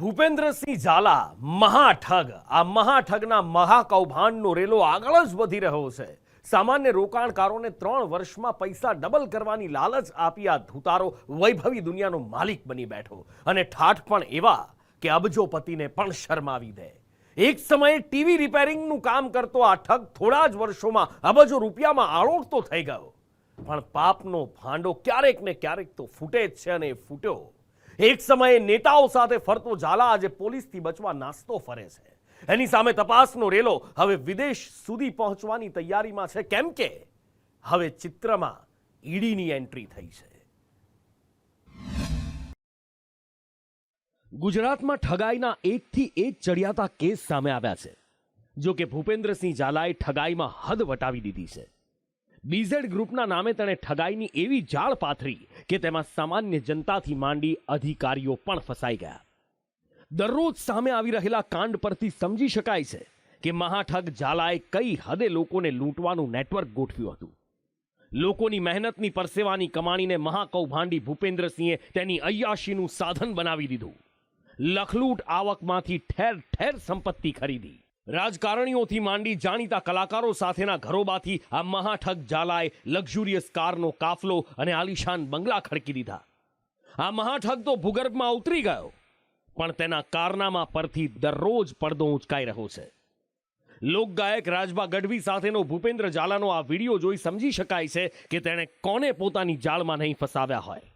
ભૂપેન્દ્રસિંહ ઝાલા મહાઠગ આ મહાઠગના મહાકૌભાંડનો રેલો આગળ જ વધી રહ્યો છે। સામાન્ય રોકાણકારોને 3 વર્ષમાં પૈસા ડબલ કરવાની લાલચ આપી આ ધૂતારો વૈભવી દુનિયાનો માલિક બની બેઠો અને ઠાઠ પણ એવા કે અબજોપતિને પણ શરમાવી દે। એક સમયે ટીવી રિપેરિંગનું કામ કરતો આ ઠગ થોડા જ વર્ષોમાં અબજો રૂપિયામાં આળોટતો થઈ ગયો। પણ પાપનો ભાંડો ક્યારેક ને ક્યારેક તો ફૂટે જ છે અને ફૂટ્યો। એક સમયે નેતાઓ સાથે ફરતો ઝાલા આજે પોલીસથી બચવા નાસ્તો ફરે છે। એની સામે તપાસનો રેલો હવે વિદેશ સુધી પહોંચવાની તૈયારીમાં છે, કેમ કે હવે ચિત્રમાં ઈડીની એન્ટ્રી થઈ છે। ગુજરાતમાં ઠગાઈના એકથી એક ચડિયાતા કેસ સામે આવ્યા છે। જો કે ભૂપેન્દ્રસિંહ ઝાલાએ ઠગાઈમાં હદ વટાવી દીધી છે। બીઝેડ ગ્રુપના નામે તેણે ઠગાઈની એવી જાળ પાથરી કે તેમાં સામાન્ય જનતાથી માંડી અધિકારીઓ પણ ફસાઈ ગયા। દરરોજ સામે આવી રહેલા કાંડ પરથી સમજી શકાય છે કે મહાઠગ ઝાલાએ કઈ હદે લોકોને લૂંટવાનું નેટવર્ક ગોઠવ્યું હતું। લોકોની મહેનતની પરસેવાની કમાણીને મહાકૌભાંડી ભૂપેન્દ્રસિંહે તેની અય્યાશીનું સાધન બનાવી દીધું। લખલૂટ આવકમાંથી ઠેર ઠેર સંપત્તિ ખરીદી। રાજકારણીઓથી માંડી જાણીતા કલાકારો સાથેના ઘરોબાથી આ મહાઠગ ઝાલાએ લક્ઝુરિયસ કારનો કાફલો અને આલિશાન બંગલા ખડકી દીધા। આ મહાઠગ તો ભૂગર્ભમાં ઉતરી ગયો, પણ તેના કારનામા પરથી દરરોજ પડદો ઉંચકાઈ રહ્યો છે। લોકગાયક રાજબા ગઢવી સાથેનો ભૂપેન્દ્ર ઝાલાનો આ વિડીયો જોઈ સમજી શકાય છે કે તેણે કોને પોતાની જાળમાં નહીં ફસાવ્યા હોય।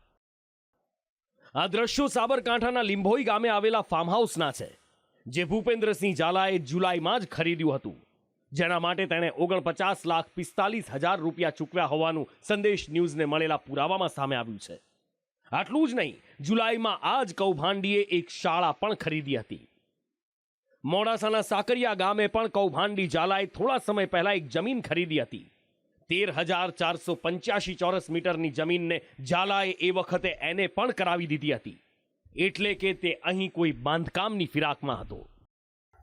આ દ્રશ્યો સાબરકાંઠાના લીંભોઈ ગામે આવેલા ફાર્મ હાઉસના છે, જે ભૂપેન્દ્રસિંહ ઝાલાએ જુલાઈમાં જ ખરીદ્યું હતું, જેના માટે તેણે 49,45,000 રૂપિયા ચૂકવ્યા હોવાનું સંદેશ ન્યૂઝને મળેલા પુરાવામાં સામે આવ્યું છે। આટલું જ નહીં, જુલાઈમાં આ જ કૌભાંડીએ એક શાળા પણ ખરીદી હતી। મોડાસાના સાકરિયા ગામે પણ કૌભાંડી ઝાલાએ થોડા સમય પહેલા એક જમીન ખરીદી હતી। 13,485 ચોરસ મીટરની જમીનને ઝાલાએ એ વખતે એને પણ કરાવી દીધી હતી, એટલે કે તે અહીં કોઈ બાંધકામની ફિરાકમાં હતો।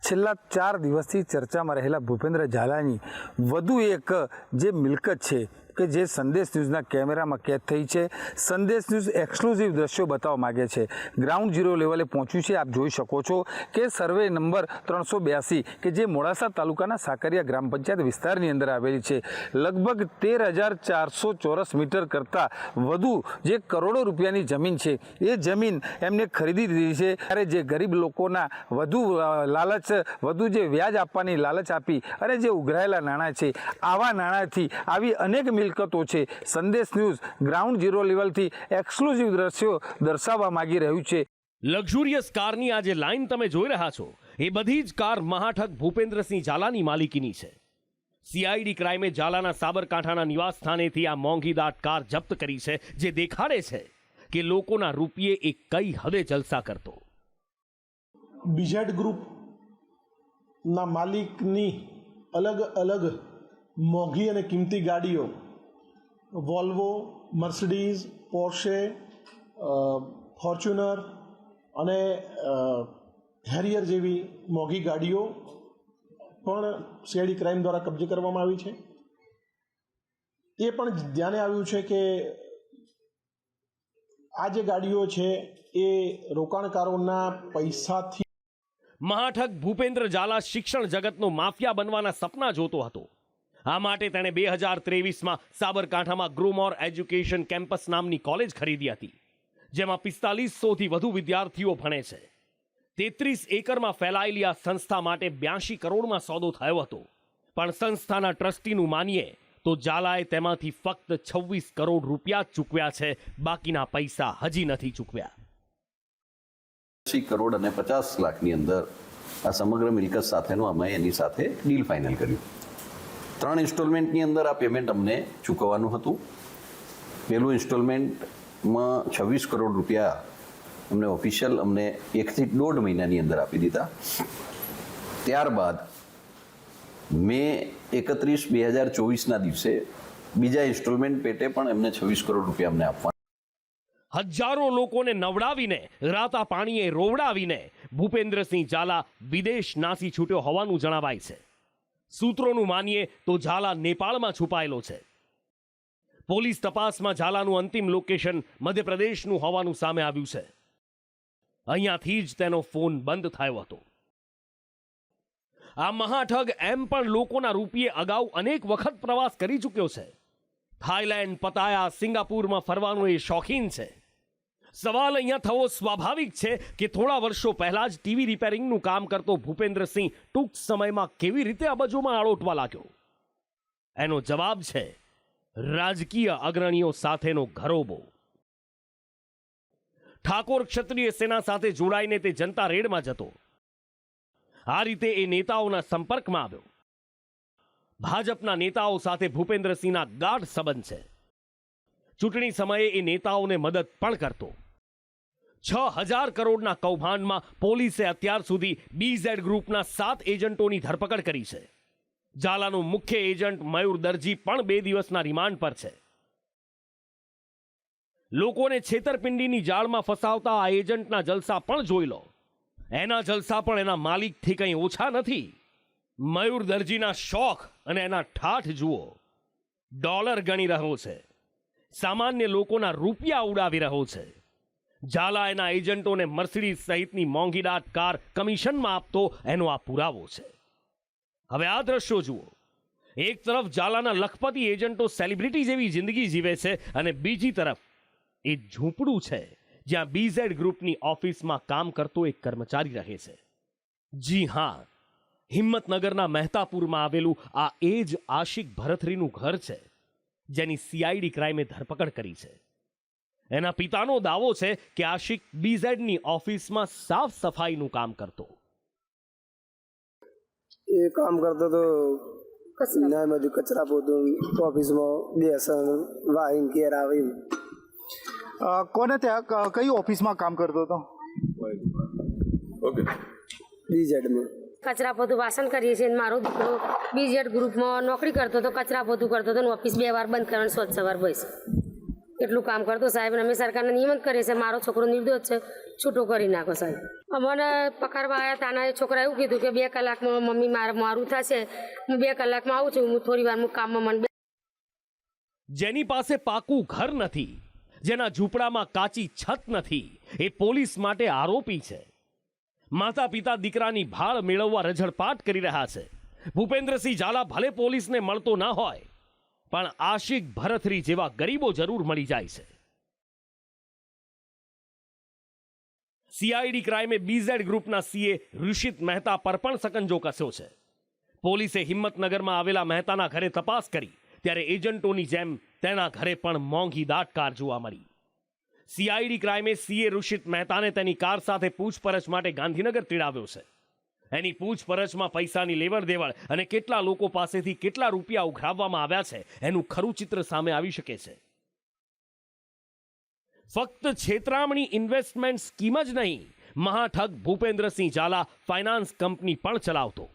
છેલ્લા 4 દિવસથી ચર્ચામાં રહેલા ભૂપેન્દ્ર ઝાલાની વધુ એક જે મિલકત છે કે જે સંદેશ ન્યૂઝના કેમેરામાં કેદ થઈ છે। સંદેશ ન્યૂઝ એક્સક્લુઝિવ દ્રશ્યો બતાવવા માગે છે। ગ્રાઉન્ડ ઝીરો લેવલે પહોંચ્યું છે। આપ જોઈ શકો છો કે સર્વે નંબર 382 કે જે મોડાસા તાલુકાના સાકરિયા ગ્રામ પંચાયત વિસ્તારની અંદર આવેલી છે, લગભગ 13,400 ચોરસ મીટર કરતાં વધુ જે કરોડો રૂપિયાની જમીન છે, એ જમીન એમને ખરીદી દીધી છે। ત્યારે જે ગરીબ લોકોના વધુ લાલચ, વધુ જે વ્યાજ આપવાની લાલચ આપી અને જે ઉઘરાયેલા નાણાં છે, આવા નાણાંથી આવી અનેક મિલકતો છે। સંદેશ ન્યૂઝ ગ્રાઉન્ડ ઝીરો લેવલથી એક્સક્લુઝિવ દ્રશ્યો દર્શાવવા માંગી રહ્યું છે। લક્ઝુરિયસ કારની આ જે લાઈન તમે જોઈ રહ્યા છો, એ બધી જ કાર મહાઠગ ભૂપેન્દ્રસિંહ ઝાલાની માલિકીની છે। સીઆઈડી ક્રાઇમે ઝાલાના સાબરકાંઠાના નિવાસ સ્થાનેથી આ મોંઘીદાટ કાર જપ્ત કરી છે, જે દેખાડે છે કે લોકોના રૂપિયે એ કઈ હદે જલસા કરતો। બીઝેડ ગ્રુપના માલિકની અલગ અલગ મોંઘી અને કિંમતી ગાડીઓ, વોલ્વો, મર્સિડીઝ, પોર્શે, ફોર્ચ્યુનર અને હેરિયર જેવી મોંઘી ગાડીઓ પણ સીઆઈડી ક્રાઇમ દ્વારા કબજે કરવામાં આવી છે। એ પણ ધ્યાને આવ્યું છે કે આ જે ગાડીઓ છે એ રોકાણકારોના પૈસાથી મહાઠગ ભૂપેન્દ્ર ઝાલા શિક્ષણ જગતનો માફિયા બનવાના સપના જોતો હતો। આ માટે તેણે 2023માં સાબરકાંઠામાં ગ્રોમોર એજ્યુકેશન કેમ્પસ નામની કોલેજ ખરીદી હતી, જેમાં 4500થી વધુ વિદ્યાર્થીઓ ભણે છે। 33 એકરમાં ફેલાયેલી આ સંસ્થા માટે 82 કરોડમાં સોદો થયો હતો, પણ સંસ્થાના ટ્રસ્ટીનું માનીએ તો ઝાલાએ તેમાંથી ફક્ત 26 કરોડ રૂપિયા ચૂકવ્યા છે, બાકીના પૈસા હજી નથી ચૂકવ્યા। 80 કરોડ અને 50 લાખની અંદર આ સમગ્ર મિલકત સાથેનું અમે એની સાથે ડીલ ફાઇનલ કર્યું। 3 ઇન્સ્ટોલમેન્ટની અંદર આ પેમેન્ટ અમને ચૂકવવાનું હતું। પહેલું ઇન્સ્ટોલમેન્ટમાં 26 કરોડ રૂપિયા અમને ઓફિશિયલ 1 થી 1.5 મહિનાની અંદર આપી દીધા। ત્યારબાદ મે 31, 2024ના દિવસે બીજા ઇન્સ્ટોલમેન્ટ પેટે પણ એમને 26 કરોડ રૂપિયા અમને આપવા। હજારો લોકોને નવડાવીને, રાતા પાણીએ રોવડાવીને ભૂપેન્દ્રસિંહ ઝાલા વિદેશ નાસી છૂટ્યો હોવાનું જણાવાય છે। સૂત્રોનું માનીએ તો ઝાલા નેપાળમાં છુપાયેલો છે। પોલીસ તપાસમાં ઝાલાનું અંતિમ લોકેશન મધ્યપ્રદેશનું હોવાનું સામે આવ્યું છે। અહીંયાથી જ તેનો ફોન બંધ થયો હતો. આ મહાઠગ એમ પણ લોકોના રૂપિયે અગાઉ અનેક વખત પ્રવાસ કરી ચૂક્યો છે. થાઈલેન્ડ, પતાયા, સિંગાપુરમાં ફરવાનો એ શોખીન છે. સવાલ અહીંયા થવો સ્વાભાવિક છે કે થોડા વર્ષો પહેલા જ ટીવી રિપેરિંગનું કામ કરતો ભૂપેન્દ્રસિંહ ટૂંક સમયમાં કેવી રીતે અબજોમાં આળોટવા લાગ્યો? એનો જવાબ છે રાજકીય અગ્રણીઓ સાથેનો ઘરોબો. ઠાકોર ક્ષત્રિય સેના સાથે જોડાઈને તે જનતા રેડમાં જતો. આ રીતે એ નેતાઓના સંપર્કમાં આવ્યો. ભાજપના નેતાઓ સાથે ભૂપેન્દ્રસિંહના ગાઢ સંબંધ છે. ચૂંટણી સમયે એ નેતાઓને મદદ પણ કરતો. 6,000 કરોડના કૌભાંડમાં પોલીસે અત્યાર સુધી BZ ગ્રુપના 7 એજન્ટોની ધરપકડ કરી છે. ઝાલાનો મુખ્ય એજન્ટ મયુર દરજી પણ 2 દિવસના રિમાન્ડ પર છે. લોકોને છેતરપિંડીની જાળમાં ફસાવતા આ એજન્ટના જલસા પણ જોઈ લો. એના જલસા પણ એના માલિકથી કંઈ ઓછા નથી. મયુર દરજીના શોખ અને એના ઠાઠ જુઓ. ડોલર ગણી રહ્યો છે, સામાન્ય લોકોના રૂપિયા ઉડાવી રહ્યો છે. ઝાલા એના એજન્ટોને મર્સિડીઝ સહિતની મોંઘીદાટ કાર કમિશનમાં આપતો એનો આ પુરાવો છે. હવે આ દ્રશ્યો જુઓ. એક તરફ ઝાલાના લખપતિ એજન્ટો સેલિબ્રિટી જેવી જિંદગી જીવે છે અને બીજી તરફ એ ઝૂંપડું છે જ્યાં BZ ગ્રુપની ઓફિસમાં કામ કરતો એક કર્મચારી રહે છે. જી હા, હિંમતનગરના મહેતાપુરમાં આવેલું આ એ જ આશિક ભરથરીનું ઘર છે જેની CID ક્રાઇમે ધરપકડ કરી છે. એના પિતાનો દાવો છે કે આશિક BZની ઓફિસમાં સાફ સફાઈનું કામ કરતો. એ કામ કરતો તો ના બધું કચરા પોતું ઓફિસમાં બેસન વાઈન કેર આવે. કોને ત્યાં કઈ ઓફિસમાં કામ કરતો હતો? BZમાં કચરા પોતું વાસણ કરીએ છીએ. મારો દીકરો BZ ગ્રુપમાં નોકરી કરતો હતો, કચરા પોતું કરતો હતો, ઓફિસ 2 વાર બંધ કરવાનું, સ્વચ્છ સવાર બસ એટલું કામ કરતો. સાહેબ અમે સરકારને નિયમન કરીએ છીએ, મારો છોકરો નિર્દોષ છે, છૂટો કરી નાખો સાહેબ. અમને પકડવા આવ્યા તાના એ છોકરા એવું કીધું કે 2 કલાકમાં મમ્મી મારું થશે, હું 2 કલાકમાં આવું છું, હું થોડી વાર કામમાં મને. જેની પાસે પાકું ઘર નથી, જેના ઝૂંપડામાં કાચી છત નથી, એ પોલીસ માટે આરોપી છે. માતા પિતા દીકરાની ભાળ મેળવવા રઝળપાટ કરી રહ્યા છે. ભૂપેન્દ્રસિંહ ઝાલા ભલે પોલીસને મળતો ન હોય, પણ આશિક ભરથરી જેવા ગરીબો જરૂર મળી જાય છે. CID ક્રાઇમે BZ ગ્રુપના CA ઋષિત મહેતા પર પણ સકંજો કસ્યો છે. પોલીસે હિંમતનગરમાં આવેલા મહેતાના ઘરે તપાસ કરી ત્યારે એજન્ટોની જેમ તેના ઘરે પણ મોંઘી દાટ કાર જોવા મળી. CID ક્રાઇમે CA ઋષિત મહેતાને તેની કાર સાથે પૂછપરછ માટે ગાંધીનગર તેડાવ્યો છે. એની પૂછપરછમાં પૈસાની લેવડ દેવડ અને કેટલા લોકો પાસેથી કેટલા રૂપિયા ઉઘરાવવામાં આવ્યા છે એનું ખરું ચિત્ર સામે આવી શકે છે. ફક્ત છેતરામણી ઇન્વેસ્ટમેન્ટ સ્કીમ જ નહીં, મહાઠગ ભૂપેન્દ્રસિંહ ઝાલા ફાઇનાન્સ કંપની પણ ચલાવતો.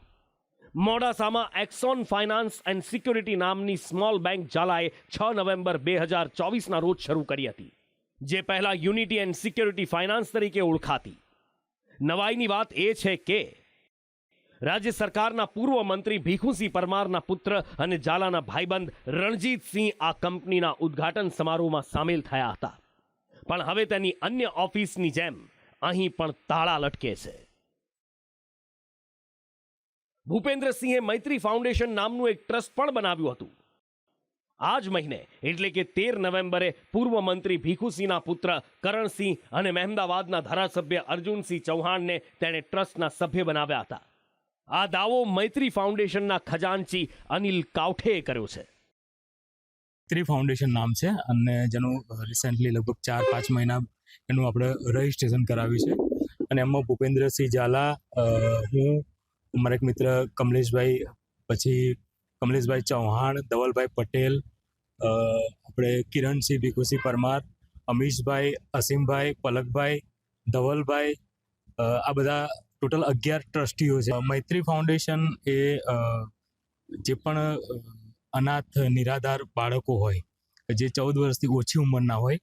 મોડાસામાં એક્સોન ફાઇનાન્સ એન્ડ સિક્યોરિટી નામની સ્મોલ બેંક ઝાલાએ 6 નવેમ્બર 2024ના રોજ શરૂ કરી હતી, જે પહેલા યુનિટી એન્ડ સિક્યોરિટી ફાઇનાન્સ તરીકે ઓળખાતી. નવાઈની વાત એ છે કે રાજ્ય સરકારના પૂર્વ મંત્રી ભીખુસિંહ પરમારના પુત્ર અને ઝાલાના ભાઈબંધ રણજીતસિંહ આ કંપનીના ઉદ્ઘાટન સમારોહમાં સામેલ થયા હતા. પણ હવે તેની અન્ય ઓફિસની જેમ અહીં પણ તાળા લટકે છે. ભૂપેન્દ્રસિંહે મૈત્રી ફાઉન્ડેશન નામનું એક ટ્રસ્ટ પણ બનાવ્યું હતું. આ જ મહિને એટલે કે 13 નવેમ્બરે પૂર્વ મંત્રી ભીખુસિંહના પુત્ર કરણસિંહ અને મહેમદાવાદના ધારાસભ્ય અર્જુનસિંહ ચૌહાણને તેણે ટ્રસ્ટના સભ્ય બનાવ્યા હતા. આ દાવો મૈત્રી ફાઉન્ડેશનના ખજાનચી અનિલ કાવઠેએ કર્યો છે. મૈત્રી ફાઉન્ડેશન નામ છે અને જેનું રિસેન્ટલી લગભગ 4-5 મહિના એનું આપણે રજિસ્ટ્રેશન કરાવ્યું છે. અને એમાં ભૂપેન્દ્રસિંહ ઝાલા, હું, મારા એક મિત્ર કમલેશભાઈ, પછી કમલેશભાઈ ચૌહાણ, ધવલભાઈ પટેલ, આપણે કિરણસિંહ ભીખુસિંહ પરમાર, અમીશભાઈ, અસીમભાઈ, પલકભાઈ, ધવલભાઈ, આ બધા ટોટલ 11 ટ્રસ્ટીઓ છે. મૈત્રી ફાઉન્ડેશન એ જે પણ અનાથ નિરાધાર બાળકો હોય, જે 14 વર્ષથી ઓછી ઉંમરના હોય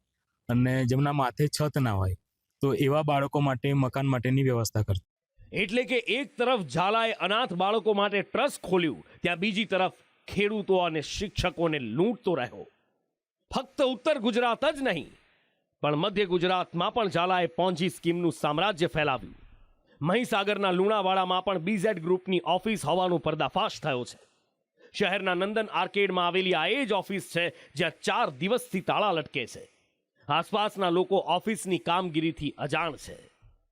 અને જેમના માથે છત ના હોય, તો એવા બાળકો માટે મકાન માટેની વ્યવસ્થા કરતા. એટલે કે એક તરફ ઝાલાએ અનાથ બાળકો માટે ટ્રસ્ટ ખોલ્યું, ત્યાં બીજી તરફ ખેડૂતો અને શિક્ષકોને લૂંટતો રહ્યો. ફક્ત ઉત્તર ગુજરાત જ નહીં, પણ મધ્ય ગુજરાતમાં પણ ઝાલાએ પોન્જી સ્કીમનું સામ્રાજ્ય ફેલાવ્યું. મહીસાગરના લુણાવાડામાં પણ બીઝેડ ગ્રુપની ઓફિસ હોવાનો પર્દાફાશ થયો છે. શહેરના નંદન આર્કેડમાં આવેલી આ એ જ ઓફિસ છે જ્યાં 4 દિવસથી તાળા લટકે છે. આસપાસના લોકો ઓફિસની કામગીરીથી અજાણ છે.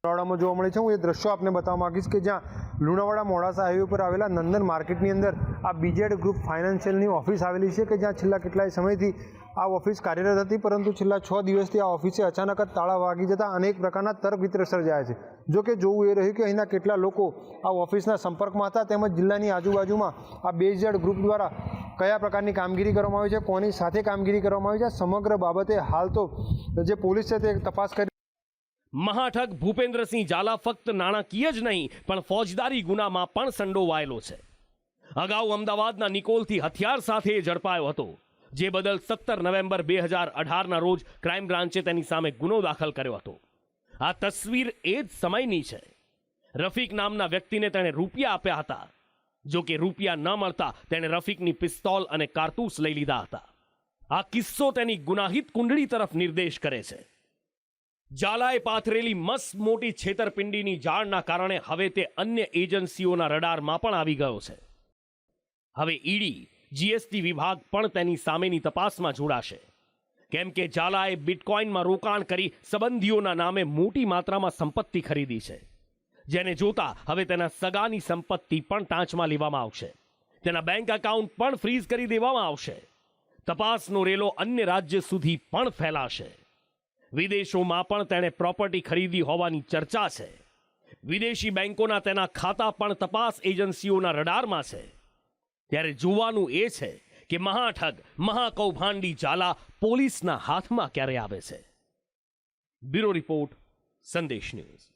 લુણાવાડામાં જોવા મળે છે. હું એ દ્રશ્યો આપને બતાવવા માંગીશ કે જ્યાં લુણાવાડા મોડાસા હાઈવે પર આવેલા નંદન માર્કેટની અંદર આ બીજેડ ગ્રુપ ફાઇનાન્શિયલની ઓફિસ આવેલી છે કે જ્યાં છેલ્લા કેટલાય સમયથી આ ઓફિસ કાર્યરત હતી, પરંતુ છેલ્લા 6 દિવસથી આ ઓફિસે અચાનક જ તાળા વાગી જતા અનેક પ્રકારના તર્ક વિતર્ક સર્જાયા છે. જો કે જોવું એ રહ્યું કે અહીંના કેટલા લોકો આ ઓફિસના સંપર્કમાં હતા, તેમજ જિલ્લાની આજુબાજુમાં આ બીજેડ ગ્રુપ દ્વારા કયા પ્રકારની કામગીરી કરવામાં આવી છે, કોની સાથે કામગીરી કરવામાં આવી છે, સમગ્ર બાબતે હાલ તો જે પોલીસ છે તે તપાસ કરી. મહાઠગ ભૂપેન્દ્રસિંહ ઝાલા ફક્ત નાણાકીય જ નહીં પણ ફોજદારી ગુનામાં પણ સંડોવાયેલો છે. અગાઉ અમદાવાદના નિકોલથી હથિયાર સાથે ઝડપાયો હતો, જે બદલ 17 નવેમ્બર 2018ના રોજ ક્રાઇમ બ્રાન્ચે તેની સામે ગુનો દાખલ કર્યો હતો. આ તસવીર એ જ સમયની છે. રફીક નામના વ્યક્તિને તેણે રૂપિયા આપ્યા હતા. જો કે રૂપિયા ન મળતા તેણે રફીકની પિસ્તોલ અને કારતૂસ લઈ લીધા હતા. આ કિસ્સો તેની ગુનાહિત કુંડળી તરફ નિર્દેશ કરે છે. ઝાલાએ પાથરેલી મસ્ત મોટી છેતરપિંડીની જાળના કારણે હવે તે અન્ય એજન્સીઓના રડારમાં પણ આવી ગયો છે. હવે ઈડી, જીએસટી વિભાગ પણ તેની સામેની તપાસમાં જોડાશે, કેમ કે ઝાલાએ બિટકોઇનમાં રોકાણ કરી સંબંધીઓના નામે મોટી માત્રામાં સંપત્તિ ખરીદી છે, જેને જોતા હવે તેના સગાની સંપત્તિ પણ ટાંચમાં લેવામાં આવશે. તેના બેંક એકાઉન્ટ પણ ફ્રીઝ કરી દેવામાં આવશે. તપાસનો રેલો અન્ય રાજ્ય સુધી પણ ફેલાશે. વિદેશોમાં પણ તેણે પ્રોપર્ટી ખરીદી હોવાની ચર્ચા છે. વિદેશી બેંકોના તેના ખાતા પણ તપાસ એજન્સીઓના રડારમાં છે. ત્યારે જોવાનું એ છે કે મહાઠગ, મહાકૌભાંડી ઝાલા પોલીસના હાથમાં ક્યારે આવે છે. બ્યુરો રિપોર્ટ, સંદેશ ન્યૂઝ.